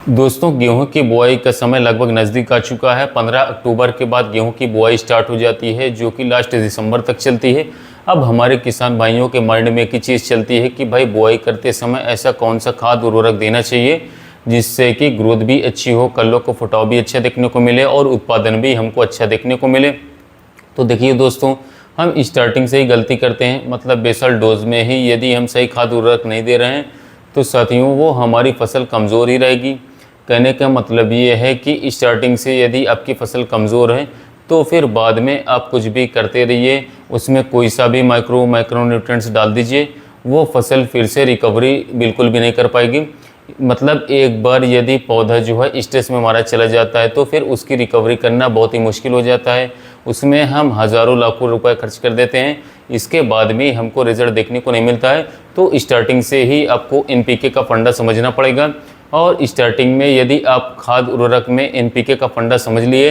दोस्तों, गेहूं की बुआई का समय लगभग नज़दीक आ चुका है। 15 अक्टूबर के बाद गेहूं की बुआई स्टार्ट हो जाती है, जो कि लास्ट दिसंबर तक चलती है। अब हमारे किसान भाइयों के माइंड में एक ही चीज़ चलती है कि भाई बुआई करते समय ऐसा कौन सा खाद उर्वरक देना चाहिए जिससे कि ग्रोथ भी अच्छी हो, कल्लों को फुटाव भी अच्छा देखने को मिले और उत्पादन भी हमको अच्छा देखने को मिले। तो देखिए दोस्तों, हम स्टार्टिंग से ही गलती करते हैं, मतलब बेसल डोज में ही यदि हम सही खाद उर्वरक नहीं दे रहे हैं तो साथियों वो हमारी फसल कमज़ोर ही रहेगी। कहने का मतलब ये है कि स्टार्टिंग से यदि आपकी फसल कमज़ोर है तो फिर बाद में आप कुछ भी करते रहिए, उसमें कोई सा भी माइक्रोन्यूट्रिएंट्स डाल दीजिए, वो फसल फिर से रिकवरी बिल्कुल भी नहीं कर पाएगी। मतलब एक बार यदि पौधा जो है स्ट्रेस में हमारा चला जाता है तो फिर उसकी रिकवरी करना बहुत ही मुश्किल हो जाता है। उसमें हम हज़ारों लाखों रुपए खर्च कर देते हैं, इसके बाद भी हमको रिजल्ट देखने को नहीं मिलता है। तो स्टार्टिंग से ही आपको एनपीके का फंडा समझना पड़ेगा। और स्टार्टिंग में यदि आप खाद उर्वरक में एनपीके का फंडा समझ लिए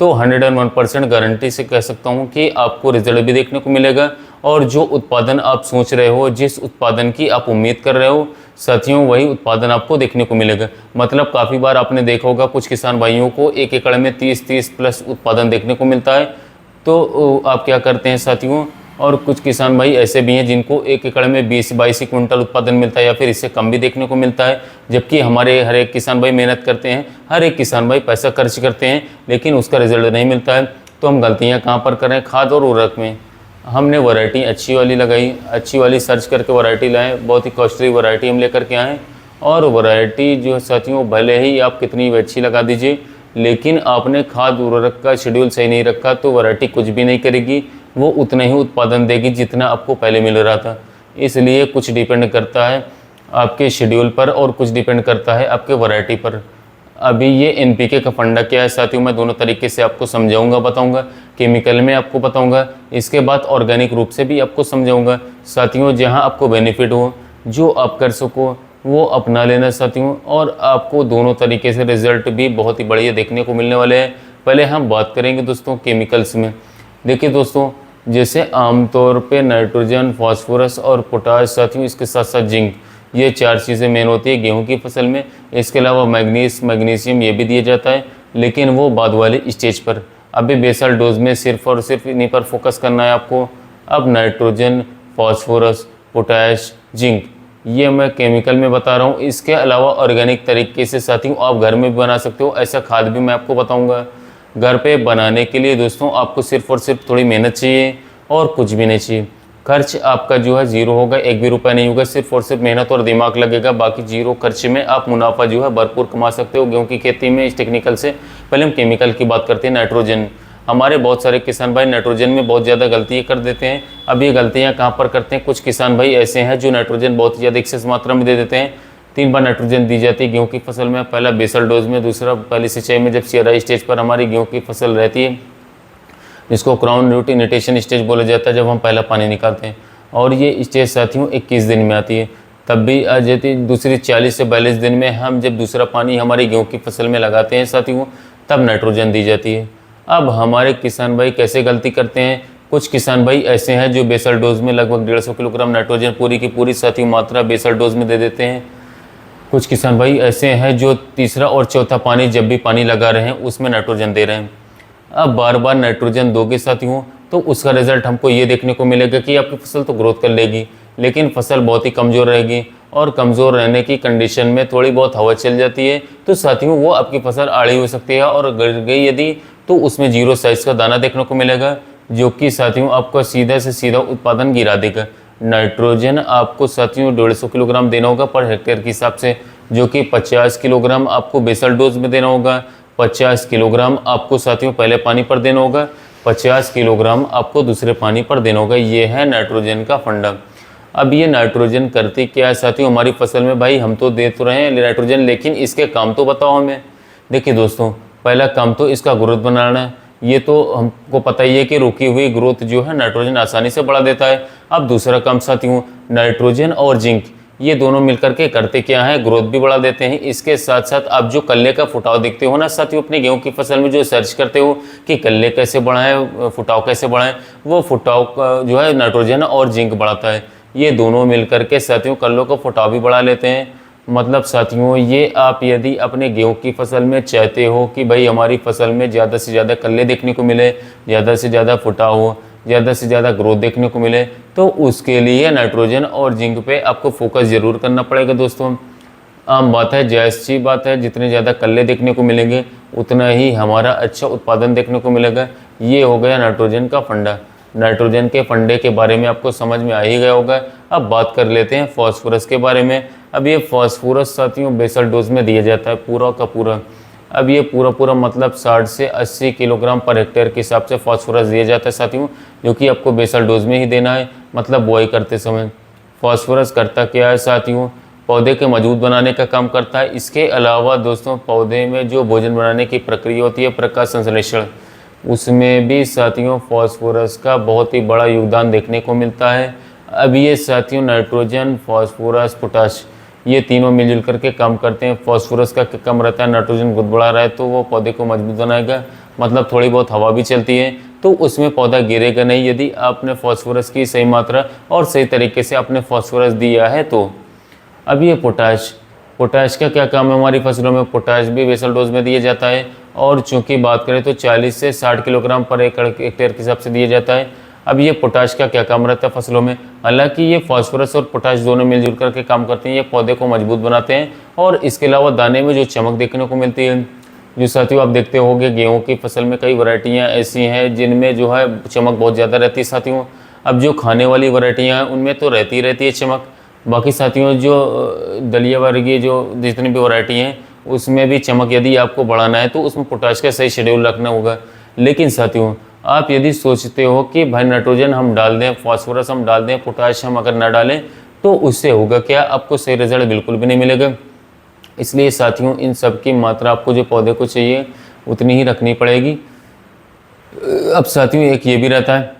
तो 101% गारंटी से कह सकता हूँ कि आपको रिजल्ट भी देखने को मिलेगा। और जो उत्पादन आप सोच रहे हो, जिस उत्पादन की आप उम्मीद कर रहे हो साथियों, वही उत्पादन आपको देखने को मिलेगा। मतलब काफ़ी बार आपने देखा होगा कुछ किसान भाइयों को एक एकड़ में 30 प्लस उत्पादन देखने को मिलता है। तो आप क्या करते हैं साथियों, और कुछ किसान भाई ऐसे भी हैं जिनको एक एकड़ में 20-22 क्विंटल उत्पादन मिलता है या फिर इससे कम भी देखने को मिलता है। जबकि हमारे हर एक किसान भाई मेहनत करते हैं, हर एक किसान भाई पैसा खर्च करते हैं, लेकिन उसका रिजल्ट नहीं मिलता है। तो हम गलतियाँ कहाँ पर करें? खाद और उर्वरक में। हमने वैरायटी अच्छी वाली लगाई, अच्छी वाली सर्च करके वैरायटी लाएँ, बहुत ही कॉस्टली वैरायटी हम लेकर के आएँ। और वैरायटी जो है साथियों, भले ही आप कितनी भी अच्छी लगा दीजिए, लेकिन आपने खाद उर्वरक का शेड्यूल सही नहीं रखा तो वैरायटी कुछ भी नहीं करेगी, वो उतना ही उत्पादन देगी जितना आपको पहले मिल रहा था। इसलिए कुछ डिपेंड करता है आपके शेड्यूल पर और कुछ डिपेंड करता है आपके वैरायटी पर। अभी ये एनपीके का फंडा क्या है साथियों, मैं दोनों तरीके से आपको समझाऊंगा, बताऊंगा। केमिकल में आपको बताऊंगा, इसके बाद ऑर्गेनिक रूप से भी आपको समझाऊंगा साथियों। जहां आपको बेनिफिट हो, जो आप कर सको, वो अपना लेना साथियों। और आपको दोनों तरीके से रिजल्ट भी बहुत ही बढ़िया देखने को मिलने वाले हैं। पहले हम बात करेंगे दोस्तों केमिकल्स में। देखिए दोस्तों, जैसे आमतौर पे नाइट्रोजन, फास्फोरस और पोटाश साथियों, इसके साथ साथ जिंक, ये 4 चीज़ें मेन होती है गेहूं की फसल में। इसके अलावा मैग्नीशियम ये भी दिया जाता है, लेकिन वो बाद वाले स्टेज पर। अभी बेसल डोज में सिर्फ और सिर्फ इन्हीं पर फोकस करना है आपको। अब नाइट्रोजन, फास्फोरस, पोटाश, जिंक, ये मैं केमिकल में बता रहा हूँ। इसके अलावा ऑर्गेनिक तरीके से साथियों आप घर में भी बना सकते हो, ऐसा खाद भी मैं आपको बताऊँगा। घर पे बनाने के लिए दोस्तों आपको सिर्फ और सिर्फ थोड़ी मेहनत चाहिए और कुछ भी नहीं चाहिए। खर्च आपका जो है जीरो होगा, एक भी रुपया नहीं होगा, सिर्फ और सिर्फ मेहनत और दिमाग लगेगा। बाकी जीरो खर्च में आप मुनाफा जो है भरपूर कमा सकते हो गेहूं की खेती में। इस टेक्निकल से पहले हम केमिकल की बात करते हैं। नाइट्रोजन, हमारे बहुत सारे किसान भाई नाइट्रोजन में बहुत ज़्यादा गलतियाँ कर देते हैं। अब ये गलतियाँ कहाँ पर करते हैं? कुछ किसान भाई ऐसे हैं जो नाइट्रोजन बहुत ज़्यादा एक्सेस मात्रा में दे देते हैं। 3 बार नाइट्रोजन दी जाती है गेहूं की फसल में। पहला बेसल डोज में, दूसरा पहली सिंचाई में, जब सियारा स्टेज पर हमारी गेहूं की फसल रहती है, जिसको क्राउन रूट इनिटेशन स्टेज बोला जाता है, जब हम पहला पानी निकालते हैं। और ये स्टेज साथियों 21 दिन में आती है। तब भी आ जाती दूसरी 40 से 42 दिन में हम जब दूसरा पानी हमारी गेहूं की फसल में लगाते हैं साथियों, तब नाइट्रोजन दी जाती है। अब हमारे किसान भाई कैसे गलती करते हैं? कुछ किसान भाई ऐसे हैं जो बेसल डोज में लगभग 150 किलोग्राम नाइट्रोजन पूरी की पूरी साथियों मात्रा बेसल डोज में दे देते हैं। कुछ किसान भाई ऐसे हैं जो तीसरा और चौथा पानी, जब भी पानी लगा रहे हैं, उसमें नाइट्रोजन दे रहे हैं। अब बार बार नाइट्रोजन दोगे साथियों तो उसका रिजल्ट हमको ये देखने को मिलेगा कि आपकी फसल तो ग्रोथ कर लेगी, लेकिन फसल बहुत ही कमज़ोर रहेगी। और कमज़ोर रहने की कंडीशन में थोड़ी बहुत हवा चल जाती है तो साथियों वो आपकी फसल आड़ी हो सकती है, और गिर गई यदि तो उसमें 0 साइज़ का दाना देखने को मिलेगा, जो कि साथियों आपका सीधा से सीधा उत्पादन गिरा देगा। नाइट्रोजन आपको साथियों 150 किलोग्राम देना होगा पर हेक्टेयर के हिसाब से, जो कि 50 किलोग्राम आपको बेसल डोज में देना होगा, 50 किलोग्राम आपको साथियों पहले पानी पर देना होगा, 50 किलोग्राम आपको दूसरे पानी पर देना होगा। ये है नाइट्रोजन का फंडा। अब ये नाइट्रोजन करती क्या है साथियों हमारी फसल में? भाई हम तो दे तो रहे हैं नाइट्रोजन, लेकिन इसके काम तो बताओ हमें। देखिए दोस्तों, पहला काम तो इसका ग्रोथ बनाना है। ये तो हमको पता ही है कि रुकी हुई ग्रोथ जो है नाइट्रोजन आसानी से बढ़ा देता है। अब दूसरा काम साथियों, नाइट्रोजन और जिंक ये दोनों मिलकर के करते क्या है? ग्रोथ भी बढ़ा देते हैं। इसके साथ साथ आप जो कल्ले का फुटाव देखते हो ना साथियों अपने गेहूं की फसल में, जो सर्च करते हो कि कल्ले कैसे बढ़ाएं, फुटाव कैसे बढ़ाएं, वो फुटाव का जो है नाइट्रोजन और जिंक बढ़ाता है। ये दोनों मिलकर के साथियों कल्लों का फुटाव भी बढ़ा लेते हैं। मतलब साथियों ये आप यदि अपने गेहूं की फसल में चाहते हो कि भाई हमारी फसल में ज़्यादा से ज़्यादा कल्ले देखने को मिले, ज़्यादा से ज़्यादा फुटाव हो, ज़्यादा से ज़्यादा ग्रोथ देखने को मिले, तो उसके लिए नाइट्रोजन और जिंक पे आपको फोकस ज़रूर करना पड़ेगा दोस्तों। आम बात है, जायज़ सी बात है, जितने ज़्यादा कल्ले देखने को मिलेंगे उतना ही हमारा अच्छा उत्पादन देखने को मिलेगा। ये हो गया नाइट्रोजन का फंडा। नाइट्रोजन के फंडे के बारे में आपको समझ में आ ही गया होगा। अब बात कर लेते हैं फॉस्फोरस के बारे में। अब ये फॉस्फोरस साथियों बेसल डोज में दिया जाता है पूरा का पूरा। अब ये पूरा मतलब 60 से 80 किलोग्राम पर हेक्टेयर के हिसाब से फॉस्फोरस दिया जाता है साथियों, जो कि आपको बेसल डोज में ही देना है, मतलब बुआई करते समय। फॉस्फोरस करता क्या है साथियों, पौधे के मजबूत बनाने का काम करता है। इसके अलावा दोस्तों पौधे में जो भोजन बनाने की प्रक्रिया होती है प्रकाश संश्लेषण, उसमें भी साथियों फॉस्फोरस का बहुत ही बड़ा योगदान देखने को मिलता है। अब ये साथियों नाइट्रोजन, फॉस्फोरस, पोटाश, ये तीनों मिलजुल करके काम करते हैं। फॉस्फोरस का कम रहता है, नाइट्रोजन बहुत बड़ा रहा है तो वो पौधे को मजबूत बनाएगा, मतलब थोड़ी बहुत हवा भी चलती है तो उसमें पौधा गिरेगा नहीं यदि आपने फॉस्फोरस की सही मात्रा और सही तरीके से आपने फॉस्फोरस दिया है तो। अब ये पोटाश, पोटाश का क्या काम है हमारी फसलों में, पोटाश भी बेसल डोज में दिया जाता है और चूंकि बात करें तो 40 से 60 किलोग्राम पर एकड़ हेक्टेयर के हिसाब से दिया जाता है। अब ये पोटाश का क्या काम रहता है फसलों में, हालांकि ये फॉस्फोरस और पोटाश दोनों मिलजुल करके काम करते हैं, ये पौधे को मजबूत बनाते हैं और इसके अलावा दाने में जो चमक देखने को मिलती है, जो साथियों आप देखते होंगे गेहूँ की फसल में कई वैरायटियाँ ऐसी हैं जिनमें जो है चमक बहुत ज़्यादा रहती है साथियों। अब जो खाने वाली वैरायटियाँ हैं उनमें तो रहती है चमक, बाकी साथियों जो दलिया वर्गीय जो जितनी भी वैरायटी हैं उसमें भी चमक यदि आपको बढ़ाना है तो उसमें पोटाश का सही शेड्यूल रखना होगा। लेकिन साथियों आप यदि सोचते हो कि भाई नाइट्रोजन हम डाल दें, फॉस्फोरस हम डाल दें, पोटाश हम अगर ना डालें तो उससे होगा क्या, आपको सही रिजल्ट बिल्कुल भी नहीं मिलेगा। इसलिए साथियों इन सब की मात्रा आपको जो पौधे को चाहिए उतनी ही रखनी पड़ेगी। अब साथियों एक ये भी रहता है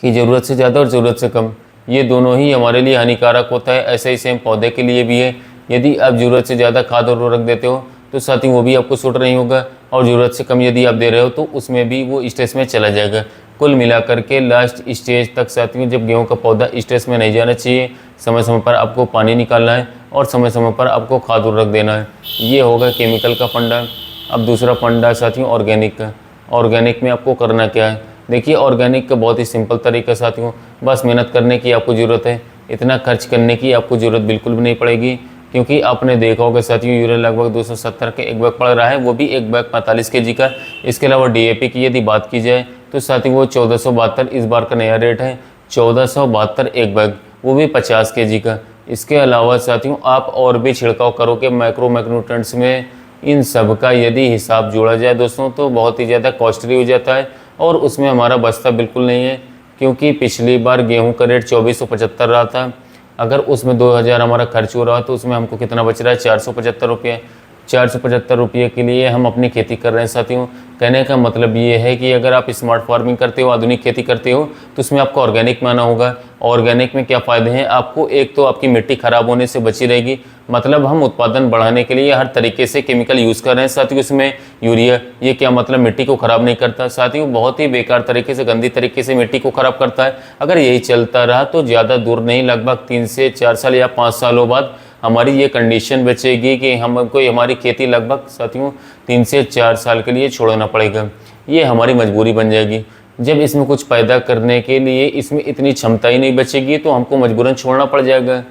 कि ज़रूरत से ज़्यादा और ज़रूरत से कम, ये दोनों ही हमारे लिए हानिकारक होता है। ऐसे ही सेम पौधे के लिए भी है, यदि आप ज़रूरत से ज़्यादा खाद और उर्वरक देते हो तो साथियों वो भी आपको सूट नहीं होगा, और ज़रूरत से कम यदि आप दे रहे हो तो उसमें भी वो स्ट्रेस में चला जाएगा। कुल मिलाकर के लास्ट स्टेज तक साथियों जब गेहूं का पौधा स्ट्रेस में नहीं जाना चाहिए, समय समय पर आपको पानी निकालना है और समय समय पर आपको खाद उर्वरक देना है। ये होगा केमिकल का फंडा। अब दूसरा फंडा साथियों ऑर्गेनिक का। ऑर्गेनिक में आपको करना क्या है, देखिए ऑर्गेनिक का बहुत ही सिंपल तरीका साथियों, बस मेहनत करने की आपको ज़रूरत है, इतना खर्च करने की आपको ज़रूरत बिल्कुल भी नहीं पड़ेगी। क्योंकि आपने देखा होगा साथियों यूरिया लगभग 270 के एक बैग पड़ रहा है, वो भी एक बैग 45 kg का। इसके अलावा डीएपी की यदि बात की जाए तो साथियों वो 1472 इस बार का नया रेट है, 1472 एक बैग, वो भी 50 kg का। इसके अलावा साथियों आप और भी छिड़काव करोगे मैक्रोन्यूट्रेंट्स में, इन सब का यदि हिसाब जोड़ा जाए दोस्तों तो बहुत ही ज़्यादा कॉस्टली हो जाता है और उसमें हमारा बचता बिल्कुल नहीं है। क्योंकि पिछली बार गेहूं का रेट 2475 रहा था, अगर उसमें 2000 हमारा खर्च हो रहा तो उसमें हमको कितना बच रहा है, 475 रुपये। 475 रुपये के लिए हम अपनी खेती कर रहे हैं साथियों। कहने का मतलब ये है कि अगर आप स्मार्ट फार्मिंग करते हो, आधुनिक खेती करते हो, तो उसमें आपको ऑर्गेनिक में आना होगा। ऑर्गेनिक में क्या फ़ायदे हैं आपको, एक तो आपकी मिट्टी ख़राब होने से बची रहेगी, मतलब हम उत्पादन बढ़ाने के लिए हर तरीके से केमिकल यूज़ कर रहे हैं साथियों। इसमें यूरिया, ये क्या मतलब मिट्टी को ख़राब नहीं करता साथियों, बहुत ही बेकार तरीके से, गंदी तरीके से मिट्टी को ख़राब करता है। अगर यही चलता रहा तो ज़्यादा दूर नहीं, लगभग 3 से 4 साल या 5 सालों बाद हमारी ये कंडीशन बचेगी कि हमको हमारी खेती लगभग साथियों 3 से 4 साल के लिए छोड़ना पड़ेगा। ये हमारी मजबूरी बन जाएगी। जब इसमें कुछ पैदा करने के लिए इसमें इतनी क्षमता ही नहीं बचेगी तो हमको मजबूरन छोड़ना पड़ जाएगा।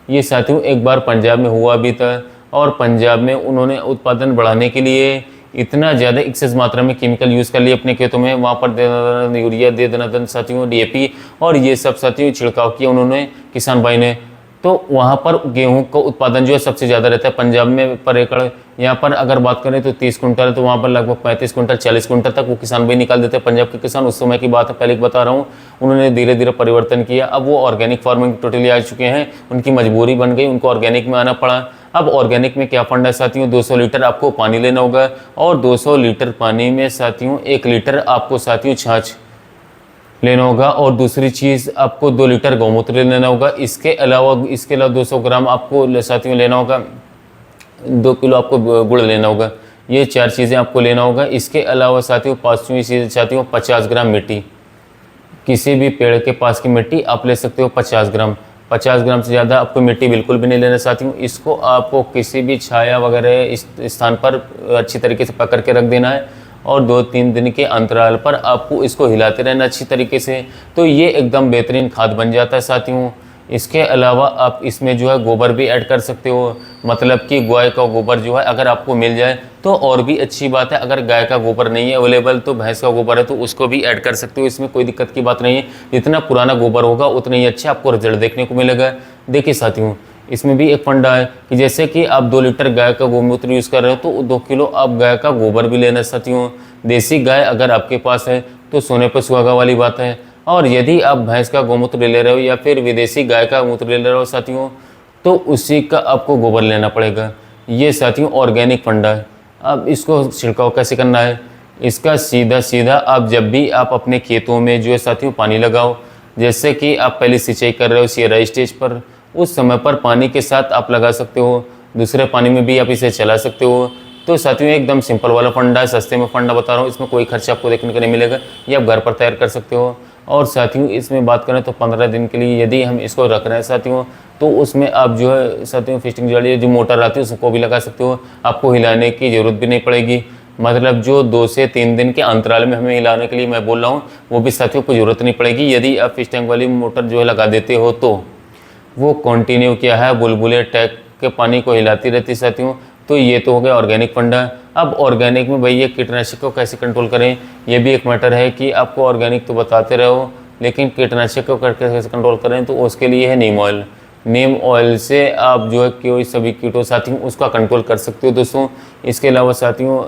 ये साथियों एक बार पंजाब में हुआ भी था, और पंजाब में उन्होंने उत्पादन बढ़ाने के लिए इतना ज़्यादा एक्सेस मात्रा में केमिकल यूज़ कर लिए अपने खेतों में। वहाँ पर दे दनादन यूरिया, दे दनादन साथियों डीएपी और ये सब साथियों छिड़काव किया उन्होंने किसान भाई ने। तो वहाँ पर गेहूं का उत्पादन जो है सबसे ज़्यादा रहता है पंजाब में पर एकड़। यहाँ पर अगर बात करें तो 30 कुंटल, तो वहाँ पर लगभग 35 कुंटल 40 कुंटल तक वो किसान भाई निकाल देते हैं पंजाब के किसान। उस समय की बात है, पहले बता रहा हूँ। उन्होंने धीरे धीरे परिवर्तन किया, अब वो ऑर्गेनिक फार्मिंग टोटली आ चुके हैं, उनकी मजबूरी बन गई, उनको ऑर्गेनिक में आना पड़ा। अब ऑर्गेनिक में क्या फंड है साथियों, 200 लीटर आपको पानी लेना होगा, और 200 लीटर पानी में साथियों 1 लीटर आपको साथियों छाछ लेना होगा, और दूसरी चीज़ आपको 2 लीटर गौमूत्र लेना होगा। इसके अलावा 200 ग्राम आपको साथियों लेना होगा, 2 किलो आपको गुड़ लेना होगा। ये 4 चीज़ें आपको लेना होगा। इसके अलावा साथियों 5वीं चीज़ साथियों 50 ग्राम मिट्टी, किसी भी पेड़ के पास की मिट्टी आप ले सकते हो 50 ग्राम। 50 ग्राम से ज़्यादा आपको मिट्टी बिल्कुल भी नहीं लेना साथियों। इसको आपको किसी भी छाया वगैरह इस स्थान पर अच्छी तरीके से पकड़ के रख देना है और 2-3 दिन के अंतराल पर आपको इसको हिलाते रहना अच्छी तरीके से, तो ये एकदम बेहतरीन खाद बन जाता है साथियों। इसके अलावा आप इसमें जो है गोबर भी ऐड कर सकते हो, मतलब कि गाय का गोबर जो है अगर आपको मिल जाए तो और भी अच्छी बात है। अगर गाय का गोबर नहीं है अवेलेबल तो भैंस का गोबर है तो उसको भी ऐड कर सकते हो, इसमें कोई दिक्कत की बात नहीं है। जितना पुराना गोबर होगा उतना ही अच्छा आपको रिजल्ट देखने को मिलेगा। देखिए साथियों, इसमें भी एक फंडा है कि जैसे कि आप 2 लीटर गाय का गोमूत्र यूज़ कर रहे हो तो 2 किलो आप गाय का गोबर भी लेना साथियों। देसी गाय अगर आपके पास है तो सोने पर सुहागा वाली बात है। और यदि आप भैंस का गोमूत्र ले रहे हो या फिर विदेशी गाय का मूत्र ले रहे हो साथियों, तो उसी का आपको गोबर लेना पड़ेगा। ये साथियों ऑर्गेनिक फंडा है। अब इसको छिड़काव कैसे करना है, इसका सीधा सीधा आप जब भी आप अपने खेतों में जो है साथियों पानी लगाओ, जैसे कि आप पहले सिंचाई कर रहे हो सियरा स्टेज पर, उस समय पर पानी के साथ आप लगा सकते हो, दूसरे पानी में भी आप इसे चला सकते हो। तो साथियों एकदम सिंपल वाला फंडा है, सस्ते में फंडा बता रहा हूँ, इसमें कोई खर्चा आपको देखने को नहीं मिलेगा, ये आप घर पर तैयार कर सकते हो। और साथियों इसमें बात करें तो 15 दिन के लिए यदि हम इसको रख रहे हैं साथियों, तो उसमें आप जो है साथियों फिस्टिंग जाली जो मोटर आती है उसको भी लगा सकते हो, आपको हिलाने की ज़रूरत भी नहीं पड़ेगी। मतलब जो 2 से 3 दिन के अंतराल में हमें हिलाने के लिए मैं बोल रहा हूँ वो भी साथियों को ज़रूरत नहीं पड़ेगी। यदि आप फिश टैंक वाली मोटर जो है लगा देते हो तो वो कंटिन्यू क्या है बुलबुले टैंक के पानी को हिलाती रहती साथियों। तो ये तो हो गया ऑर्गेनिक फंडा। अब ऑर्गेनिक में भैया कीटनाशक को कैसे कंट्रोल करें, ये भी एक मैटर है कि आपको ऑर्गेनिक तो बताते रहो लेकिन कीटनाशक को कैसे कंट्रोल करें, तो उसके लिए है नीम ऑयल। नीम ऑयल से आप जो है कोई सभी कीटों साथियों उसका कंट्रोल कर सकते हो दोस्तों। इसके अलावा साथियों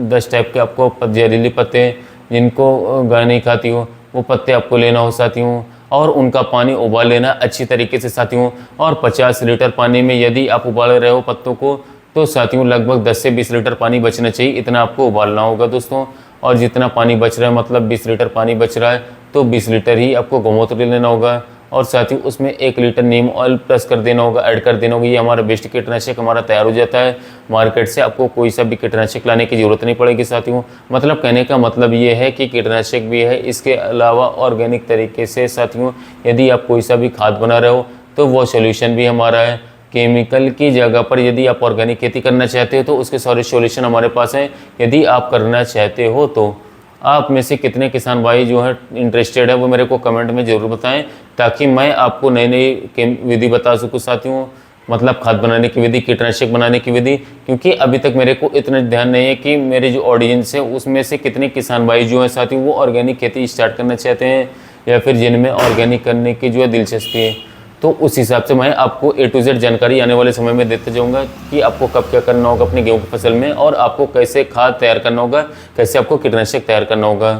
10 टाइप के आपको जहरीले पत्ते जिनको गाय नहीं खाती हो वो पत्ते आपको लेना हो साथियों, और उनका पानी उबाल लेना अच्छी तरीके से साथियों। और 50 लीटर पानी में यदि आप उबाल रहे हो पत्तों को तो साथियों लगभग 10 से 20 लीटर पानी बचना चाहिए, इतना आपको उबालना होगा दोस्तों। और जितना पानी बच रहा है मतलब 20 लीटर पानी बच रहा है तो 20 लीटर ही आपको गोमूत्र लेना होगा, और साथ ही उसमें 1 लीटर नीम ऑयल प्लस कर देना होगा, ऐड कर देना होगा। ये हमारा बेस्ट कीटनाशक हमारा तैयार हो जाता है। मार्केट से आपको कोई सा भी कीटनाशक लाने की ज़रूरत नहीं पड़ेगी साथियों। मतलब कहने का मतलब ये है कि कीटनाशक भी है, इसके अलावा ऑर्गेनिक तरीके से साथियों यदि आप कोई सा भी खाद बना रहे हो तो वो सोल्यूशन भी हमारा है। केमिकल की जगह पर यदि आप ऑर्गेनिक खेती करना चाहते हो तो उसके सारे सॉल्यूशन हमारे पास हैं। यदि आप करना चाहते हो तो आप में से कितने किसान भाई जो है इंटरेस्टेड है वो मेरे को कमेंट में ज़रूर बताएं, ताकि मैं आपको नई नई विधि बता सकूँ साथियों। मतलब खाद बनाने की विधि, कीटनाशक बनाने की विधि, क्योंकि अभी तक मेरे को इतना ध्यान नहीं है कि मेरे जो ऑडियंस है उसमें से कितने किसान भाई जो हैं साथियों वो ऑर्गेनिक खेती स्टार्ट करना चाहते हैं या फिर जिनमें ऑर्गेनिक करने की जो है दिलचस्पी है। तो उस हिसाब से मैं आपको A to Z जानकारी आने वाले समय में देते जाऊंगा कि आपको कब क्या करना होगा अपनी गेहूं की फसल में, और आपको कैसे खाद तैयार करना होगा, कैसे आपको कीटनाशक तैयार करना होगा।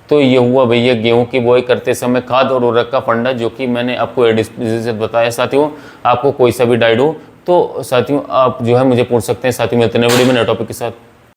तो ये हुआ भैया गेहूं की बुआई करते समय खाद और उर्वरक का फंडा, जो कि मैंने आपको से बताया साथियों। आपको कोई सा भी डाइट हो तो साथियों आप जो है मुझे पूछ सकते हैं। साथियों मिलते हैं वीडियो में नए टॉपिक के साथ।